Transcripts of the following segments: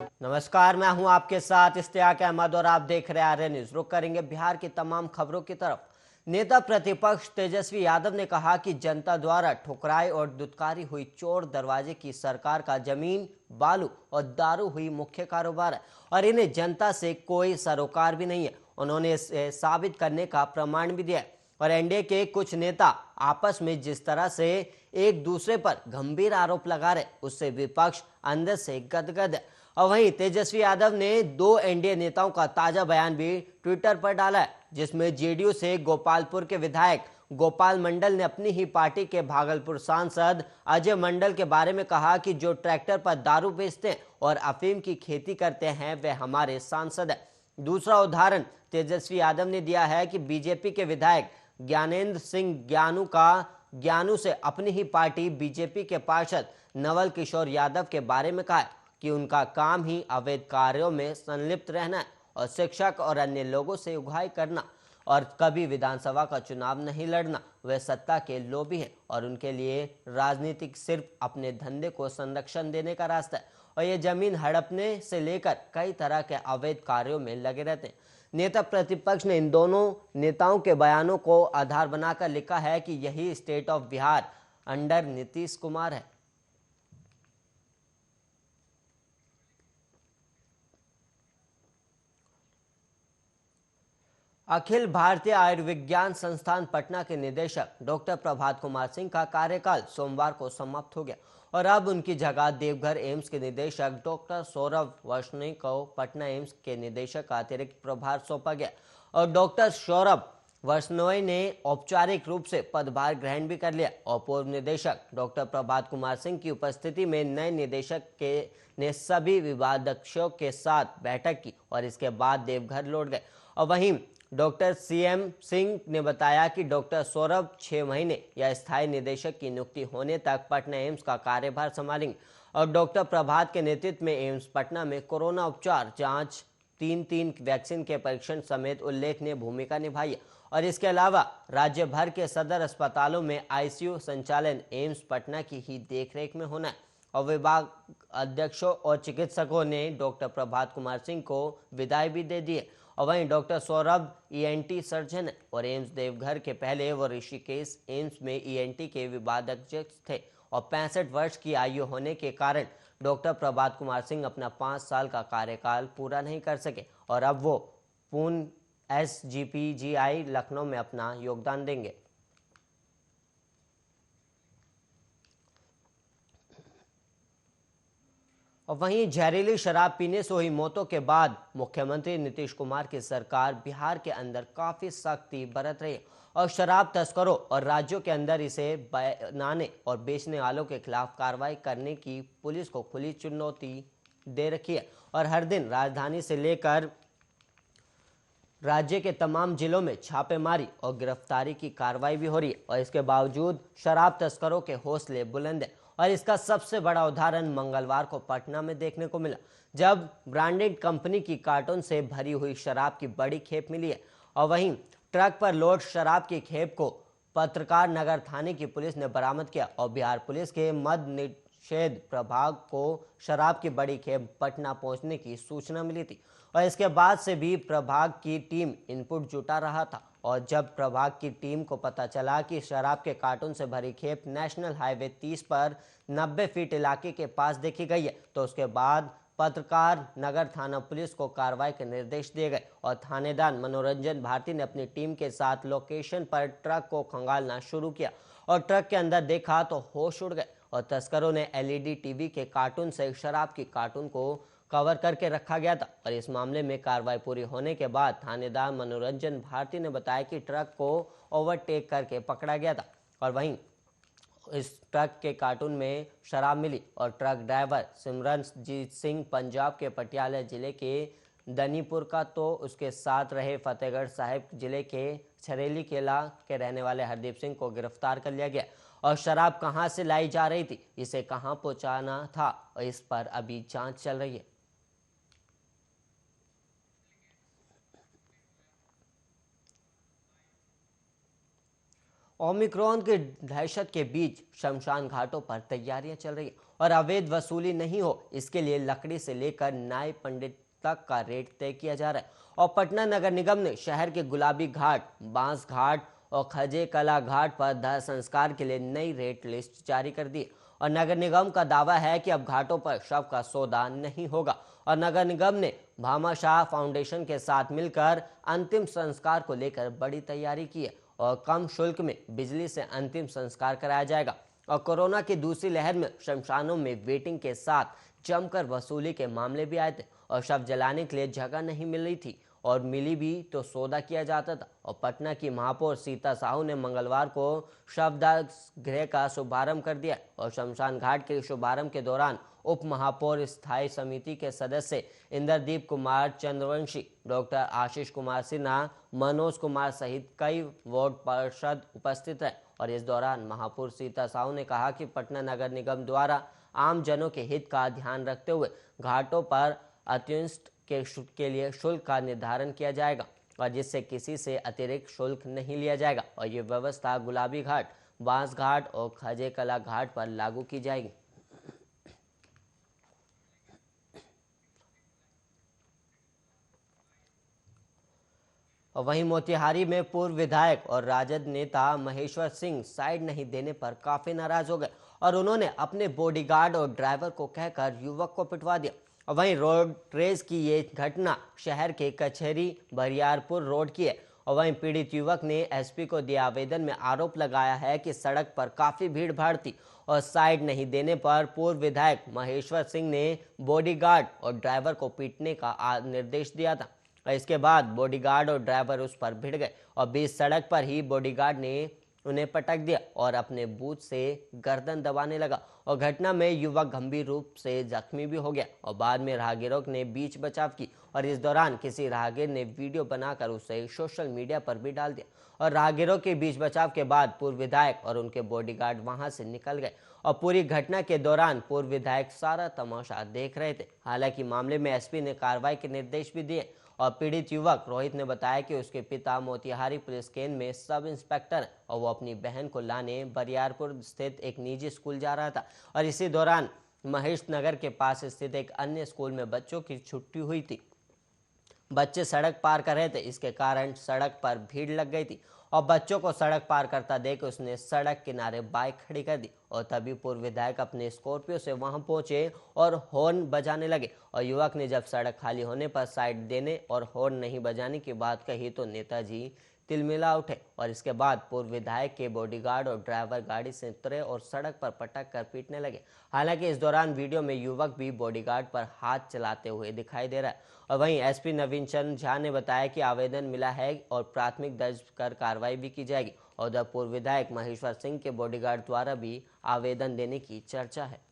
नमस्कार, मैं हूं आपके साथ इश्तियाक अहमद और आप देख रहे हैं आर्य न्यूज। रुक करेंगे बिहार की तमाम खबरों की तरफ। नेता प्रतिपक्ष तेजस्वी यादव ने कहा कि जनता द्वारा ठुकराई और दुत्कारी हुई चोर दरवाजे की सरकार का जमीन, बालू और दारू हुई मुख्य कारोबार है और इन्हें जनता से कोई सरोकार भी नहीं है। उन्होंने इसे साबित करने का प्रमाण भी दिया है। और एनडीए के कुछ नेता आपस में जिस तरह से एक दूसरे पर गंभीर आरोप लगा रहे, उससे विपक्ष अंदर से गदगद है। और वहीं तेजस्वी यादव ने दो एनडीए नेताओं का ताजा बयान भी ट्विटर पर डाला है, जिसमें जेडीयू से गोपालपुर के विधायक गोपाल मंडल ने अपनी ही पार्टी के भागलपुर सांसद अजय मंडल के बारे में कहा कि जो ट्रैक्टर पर दारू बेचते हैं और अफीम की खेती करते हैं वे हमारे सांसद हैं। दूसरा उदाहरण तेजस्वी यादव ने दिया है कि बीजेपी के विधायक ज्ञानेंद्र सिंह ज्ञानू से अपनी ही पार्टी बीजेपी के पार्षद नवल किशोर यादव के बारे में कहा कि उनका काम ही अवैध कार्यों में संलिप्त रहना है और शिक्षक और अन्य लोगों से उगाही करना और कभी विधानसभा का चुनाव नहीं लड़ना। वे सत्ता के लोभी हैं और उनके लिए राजनीतिक सिर्फ अपने धंधे को संरक्षण देने का रास्ता है और ये जमीन हड़पने से लेकर कई तरह के अवैध कार्यों में लगे रहते हैं। नेता प्रतिपक्ष ने इन दोनों नेताओं के बयानों को आधार बनाकर लिखा है कि यही state of Bihar under Nitish Kumar है। अखिल भारतीय आयुर्विज्ञान संस्थान पटना के निदेशक डॉक्टर प्रभात कुमार सिंह का कार्यकाल सोमवार को समाप्त हो गया और अब उनकी जगह देवघर एम्स के निदेशक डॉक्टर सौरभ वैष्णव को पटना एम्स के निदेशक का अतिरिक्त प्रभार सौंपा गया और डॉक्टर सौरभ वैष्णव ने औपचारिक रूप से पदभार ग्रहण भी कर लिया और पूर्व निदेशक डॉक्टर प्रभात कुमार सिंह की उपस्थिति में नए निदेशक के ने सभी विभागाध्यक्षों के साथ बैठक की और इसके बाद देवघर लौट गए। और वहीं डॉक्टर सीएम सिंह ने बताया कि डॉक्टर सौरभ 6 महीने या स्थायी निदेशक की नियुक्ति होने तक पटना एम्स का कार्यभार संभालेंगे और डॉक्टर प्रभात के नेतृत्व में एम्स पटना में कोरोना उपचार, जांच, 3 वैक्सीन के परीक्षण समेत उल्लेखनीय भूमिका निभाई है और इसके अलावा राज्य भर के सदर अस्पतालों में आईसीयू संचालन एम्स पटना की ही देखरेख में होना है और विभाग अध्यक्षों और चिकित्सकों ने डॉक्टर प्रभात कुमार सिंह को विदाई भी दे दी है। और वहीं डॉक्टर सौरभ ईएनटी सर्जन है और एम्स देवघर के पहले वो ऋषिकेश एम्स में ईएनटी के विभागाध्यक्ष थे और 65 वर्ष की आयु होने के कारण डॉक्टर प्रभात कुमार सिंह अपना 5 साल का कार्यकाल पूरा नहीं कर सके और अब वो पूर्ण एसजीपीजीआई लखनऊ में अपना योगदान देंगे। और वहीं जहरीली शराब पीने से हुई मौतों के बाद मुख्यमंत्री नीतीश कुमार की सरकार बिहार के अंदर काफी सख्ती बरत रही है और शराब तस्करों और राज्यों के अंदर इसे बनाने और बेचने वालों के खिलाफ कार्रवाई करने की पुलिस को खुली चुनौती दे रखी है और हर दिन राजधानी से लेकर राज्य के तमाम जिलों में छापेमारी और गिरफ्तारी की कार्रवाई भी हो रही है और इसके बावजूद शराब तस्करों के हौसले बुलंद है। और इसका सबसे बड़ा उदाहरण मंगलवार को पटना में देखने को मिला, जब ब्रांडेड कंपनी की कार्टून से भरी हुई शराब की बड़ी खेप मिली है और वहीं ट्रक पर लोड शराब की खेप को पत्रकार नगर थाने की पुलिस ने बरामद किया और बिहार पुलिस के मद निषेध प्रभाग को शराब की बड़ी खेप पटना पहुंचने की सूचना मिली थी और इसके बाद से भी प्रभाग की टीम इनपुट जुटा रहा था और जब प्रभाग की टीम को पता चला कि शराब के कार्टून से भरी खेप नेशनल हाईवे 30 पर 90 फीट इलाके के पास देखी गई है तो उसके बाद पत्रकार नगर थाना पुलिस को कार्रवाई के निर्देश दिए गए और थानेदार मनोरंजन भारती ने अपनी टीम के साथ लोकेशन पर ट्रक को खंगालना शुरू किया और ट्रक के अंदर देखा तो होश उड़ गए और तस्करों ने एलईडी टीवी के कार्टून से शराब की कार्टून को कवर करके रखा गया था और इस मामले में कार्रवाई पूरी होने के बाद थानेदार मनोरंजन भारती ने बताया कि ट्रक को ओवरटेक करके पकड़ा गया था और वहीं इस ट्रक के कार्टून में शराब मिली और ट्रक ड्राइवर सिमरनजीत सिंह पंजाब के पटियाला जिले के दनीपुर का तो उसके साथ रहे फतेहगढ़ साहिब जिले के छरेली केला के रहने वाले हरदीप सिंह को गिरफ्तार कर लिया गया और शराब कहां से लाई जा रही थी, इसे कहां पहुंचाना था और इस पर अभी जांच चल रही है। ओमिक्रॉन के दहशत के बीच शमशान घाटों पर तैयारियां चल रही है और अवैध वसूली नहीं हो, इसके लिए लकड़ी से लेकर न्याय पंडित तक का रेट तय किया जा रहा है। और पटना नगर निगम ने शहर के गुलाबी घाट, बांस घाट और खजे कला घाट पर दाह संस्कार के लिए नई रेट लिस्ट जारी कर दी। और नगर निगम का दावा है कि अब घाटों पर शव का सौदा नहीं होगा। और नगर निगम ने भामाशाह फाउंडेशन के साथ मिलकर अंतिम संस्कार को लेकर बड़ी तैयारी की है और कम शुल्क में बिजली से अंतिम संस्कार कराया जाएगा। और कोरोना की दूसरी लहर में शमशानों में वेटिंग के साथ जमकर वसूली के मामले भी आए थे और शव जलाने के लिए जगह नहीं मिल रही थी और मिली भी तो सौदा किया जाता था। और पटना की महापौर सीता साहू ने मंगलवार को शवदाह गृह का शुभारंभ कर दिया और शमशान घाट के शुभारंभ के दौरान उप महापौर स्थायी समिति के सदस्य इंद्रदीप कुमार चंद्रवंशी, डॉक्टर आशीष कुमार सिन्हा, मनोज कुमार सहित कई वार्ड पार्षद उपस्थित रहे। और इस दौरान महापौर सीता साहू ने कहा कि पटना नगर निगम द्वारा आम जनों के हित का ध्यान रखते हुए घाटों पर अत्यंत के लिए शुल्क का निर्धारण किया जाएगा और जिससे किसी से अतिरिक्त शुल्क नहीं लिया जाएगा। और ये व्यवस्था गुलाबी घाट, बांस घाट और खजे कला घाट पर लागू की जाएगी। और वहीं मोतिहारी में पूर्व विधायक और राजद नेता महेश्वर सिंह साइड नहीं देने पर काफी नाराज हो गए और उन्होंने अपने बॉडीगार्ड और ड्राइवर को कहकर युवक को पिटवा दिया। और वहीं रोड रेस की ये घटना शहर के कचहरी बरियारपुर रोड की है। और वहीं पीड़ित युवक ने एसपी को दिए आवेदन में आरोप लगाया है कि सड़क पर काफी भीड़ भाड़ थी और साइड नहीं देने पर पूर्व विधायक महेश्वर सिंह ने बॉडीगार्ड और ड्राइवर को पीटने का निर्देश दिया था। इसके बाद बॉडीगार्ड और ड्राइवर उस पर भिड़ गए और बीच सड़क पर ही बॉडीगार्ड ने उन्हें पटक दिया और अपने बूथ से गर्दन दबाने लगा। और घटना में युवक गंभीर रूप से जख्मी भी हो गया और बाद में राहगीरों ने बीच बचाव की और इस दौरान किसी राहगीर ने वीडियो बनाकर उसे सोशल मीडिया पर भी डाल दिया। और राहगीरों के बीच बचाव के बाद पूर्व विधायक और उनके बॉडीगार्ड वहां से निकल गए और पूरी घटना के दौरान पूर्व विधायक सारा तमाशा देख रहे थे। हालांकि मामले में एसपी ने कार्रवाई के निर्देश भी दिए और पीड़ित युवक रोहित ने बताया कि उसके पिता मोतिहारी पुलिस केंद्र में सब इंस्पेक्टर हैं और वो अपनी बहन को लाने बरियारपुर स्थित एक निजी स्कूल जा रहा था और इसी दौरान महेश नगर के पास स्थित एक अन्य स्कूल में बच्चों की छुट्टी हुई थी। बच्चे सड़क पार कर रहे थे, इसके कारण सड़क पर भीड़ लग गई थी और बच्चों को सड़क पार करता देख उसने सड़क किनारे बाइक खड़ी कर दी और तभी पूर्व विधायक अपने स्कॉर्पियो से वहां पहुंचे और हॉर्न बजाने लगे। और युवक ने जब सड़क खाली होने पर साइड देने और हॉर्न नहीं बजाने की बात कही तो नेताजी तिलमिला उठे और इसके बाद पूर्व विधायक के बॉडीगार्ड और ड्राइवर गाड़ी से उतरे और सड़क पर पटक कर पीटने लगे। हालांकि इस दौरान वीडियो में युवक भी बॉडीगार्ड पर हाथ चलाते हुए दिखाई दे रहा है। और वहीं एसपी नवीन चंद्र झा ने बताया कि आवेदन मिला है और प्राथमिक दर्ज कर कार्रवाई भी की जाएगी। और उधर पूर्व विधायक महेश्वर सिंह के बॉडीगार्ड द्वारा भी आवेदन देने की चर्चा है।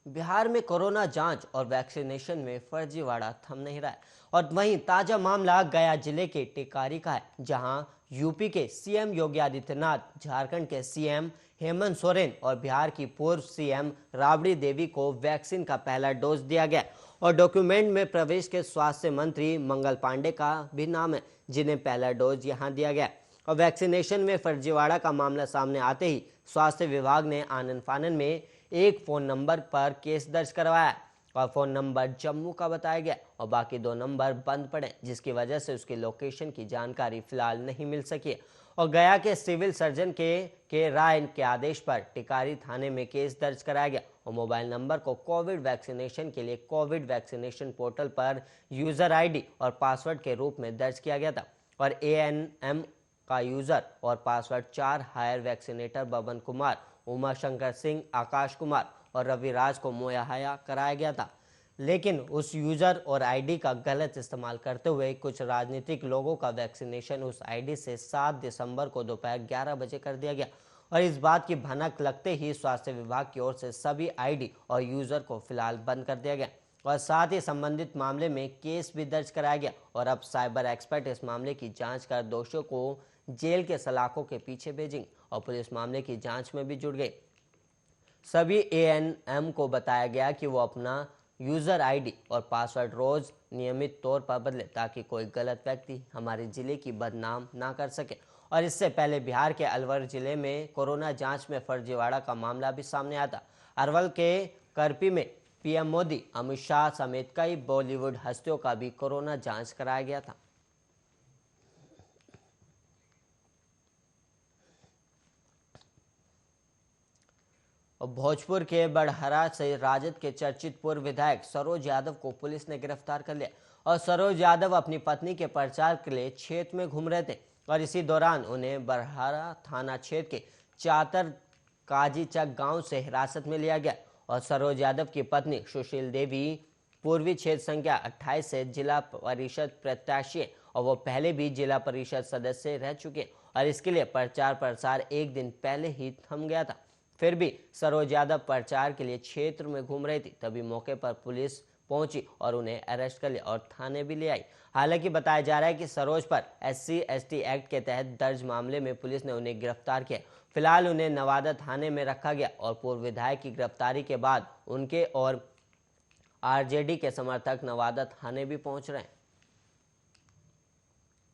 बिहार में कोरोना जांच और वैक्सीनेशन में फर्जीवाड़ा थम नहीं रहा है और वहीं ताजा मामला गया जिले के टेकारी का है, जहां यूपी के सीएम योगी आदित्यनाथ, झारखंड के सीएम हेमंत सोरेन और बिहार की पूर्व सीएम राबड़ी देवी को वैक्सीन का पहला डोज दिया गया और डॉक्यूमेंट में प्रदेश के स्वास्थ्य मंत्री मंगल पांडे का भी नाम है, जिन्हें पहला डोज यहां दिया गया। और वैक्सीनेशन में फर्जीवाड़ा का मामला सामने आते ही स्वास्थ्य विभाग ने आनन फानन में एक फोन नंबर पर केस दर्ज करवाया और फोन नंबर जम्मू का बताया गया और बाकी 2 नंबर बंद पड़े, जिसकी वजह से उसकी लोकेशन की जानकारी फिलहाल नहीं मिल सकी। और गया के सिविल सर्जन के राय के आदेश पर टिकारी थाने में केस दर्ज कराया गया और मोबाइल नंबर को कोविड वैक्सीनेशन के लिए कोविड वैक्सीनेशन पोर्टल पर यूजर आईडी और पासवर्ड के रूप में दर्ज किया गया था और ANM का यूजर और password 4 higher vaccinator Baban Kumar, Uma Shankar Singh, Akash Kumar और रविराज को मुहैया कराया गया था। लेकिन उस यूजर और आईडी का गलत इस्तेमाल करते हुए कुछ राजनीतिक लोगों का वैक्सीनेशन उस आईडी से 7 दिसंबर को दोपहर 11 बजे कर दिया गया और इस बात की भनक लगते ही स्वास्थ्य विभाग की ओर से सभी आईडी और यूजर को फिलहाल बंद कर दिया गया और साथ ही संबंधित मामले में केस भी दर्ज कराया गया और अब साइबर एक्सपर्ट इस मामले की जांच कर दोषियों को जेल के सलाखों के पीछे भेजेंगे और पुलिस मामले की जांच में भी जुट गई। सभी ANM को बताया गया कि वो अपना यूज़र आईडी और पासवर्ड रोज़ नियमित तौर पर बदले ताकि कोई गलत व्यक्ति हमारे ज़िले की बदनाम ना कर सके। और इससे पहले बिहार के अलवर ज़िले में कोरोना जांच में फर्जीवाड़ा का मामला भी सामने आया था। अरवल के करपी में पीएम मोदी, अमित शाह समेत कई बॉलीवुड हस्तियों का भी कोरोना जांच कराया गया था। और भोजपुर के बड़हरा से राजद के चर्चित पूर्व विधायक सरोज यादव को पुलिस ने गिरफ्तार कर लिया। और सरोज यादव अपनी पत्नी के प्रचार के लिए क्षेत्र में घूम रहे थे और इसी दौरान उन्हें बड़हरा थाना क्षेत्र के चातर काजीचक गांव से हिरासत में लिया गया। और सरोज यादव की पत्नी सुशील देवी पूर्वी क्षेत्र संख्या 28 से जिला परिषद प्रत्याशी है और वो पहले भी जिला परिषद सदस्य रह चुके हैं। और इसके लिए प्रचार प्रसार एक दिन पहले ही थम गया था। फिर भी सरोज यादव प्रचार के लिए क्षेत्र में घूम रही थी, तभी मौके पर पुलिस पहुंची और उन्हें अरेस्ट कर लिया और थाने भी ले आई। हालांकि बताया जा रहा है कि सरोज पर SC/ST एक्ट के तहत दर्ज मामले में पुलिस ने उन्हें गिरफ्तार किया। फिलहाल उन्हें नवादा थाने में रखा गया और पूर्व विधायक की गिरफ्तारी के बाद उनके और RJD के समर्थक नवादा थाने भी पहुंच रहे हैं।